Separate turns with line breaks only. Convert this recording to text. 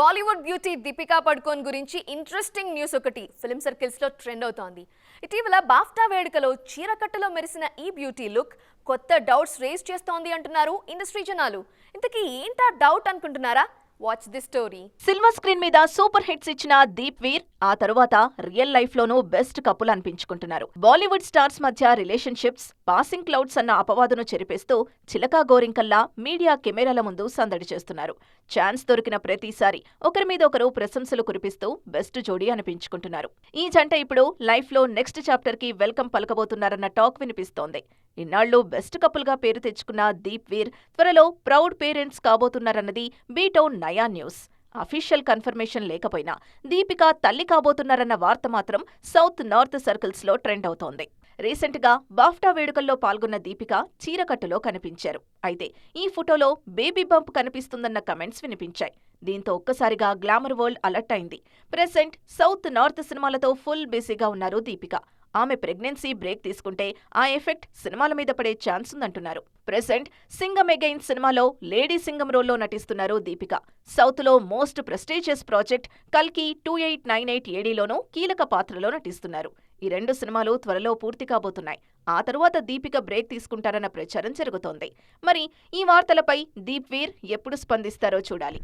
Bollywood beauty Deepika పడుకోన్ గురించి interesting news ఒకటి film circles లో ట్రెండ్ అవుతోంది. ఇటీవల బాఫ్టా వేడుకలో చీరకట్టులో మెరిసిన ఈ బ్యూటీ లుక్ కొత్త డౌట్స్ రేజ్ చేస్తోంది అంటున్నారు ఇండస్ట్రీ జనాలు. ఇంతకీ ఏంటా డౌట్ అనుకుంటున్నారా? Watch the story.
Silver screen మీద సూపర్ హిట్స్ ఇచ్చిన దీప్ వీర్ ఆ తరువాత రియల్ లైఫ్ లోనూ బెస్ట్ కపుల్ అనిపించుకుంటున్నారు. బాలీవుడ్ స్టార్స్ మధ్య రిలేషన్షిప్స్ పాసింగ్ క్లౌడ్స్ అన్న అపవాదును చెరిపేస్తూ చిలకా గోరింకల్లా మీడియా కెమెరాల ముందు సందడి చేస్తున్నారు. ఛాన్స్ దొరికిన ప్రతిసారి ఒకరి మీద ఒకరు ప్రశంసలు కురిపిస్తూ బెస్ట్ జోడీ అనిపించుకుంటున్నారు. ఈ జంట ఇప్పుడు లైఫ్ లో నెక్స్ట్ చాప్టర్ కి వెల్కమ్ పలకబోతున్నారన్న టాక్ వినిపిస్తోంది. ఇన్నాళ్లు బెస్ట్ కపుల్ గా పేరు తెచ్చుకున్న దీప్ వీర్ త్వరలో ప్రౌడ్ పేరెంట్స్ కాబోతున్నారన్నది బీటౌన్ నయా న్యూస్. అఫీషియల్ కన్ఫర్మేషన్ లేకపోయినా దీపిక తల్లి కాబోతున్నారన్న వార్త మాత్రం సౌత్ నార్త్ సర్కిల్స్ లో ట్రెండ్ అవుతోంది. రీసెంట్ గా బాఫ్టా వేడుకల్లో పాల్గొన్న దీపిక చీరకట్టులో కనిపించారు. అయితే ఈ ఫోటోలో బేబీ బంప్ కనిపిస్తుందన్న కమెంట్స్ వినిపించాయి. దీంతో ఒక్కసారిగా గ్లామర్ వరల్డ్ అలర్ట్ అయింది. ప్రెసెంట్ సౌత్ నార్త్ సినిమాలతో ఫుల్ బిజీగా ఉన్నారు దీపిక. ఆమె ప్రెగ్నెన్సీ బ్రేక్ తీసుకుంటే ఆ ఎఫెక్ట్ సినిమాల మీద పడే ఛాన్స్ ఉందంటున్నారు. ప్రెసెంట్ సింగం అగైన్ సినిమాలో లేడీ సింగం రోల్లో నటిస్తున్నారు దీపిక. సౌత్ లో మోస్ట్ ప్రెస్టీజియస్ ప్రాజెక్ట్ కల్కి 2898 ఏడీలోనూ కీలక పాత్రలో నటిస్తున్నారు. ఈ రెండు సినిమాలు త్వరలో పూర్తి కాబోతున్నాయి. ఆ తరువాత దీపిక బ్రేక్ తీసుకుంటారన్న ప్రచారం జరుగుతోంది. మరి ఈ వార్తలపై దీప్ వీర్ ఎప్పుడు స్పందిస్తారో చూడాలి.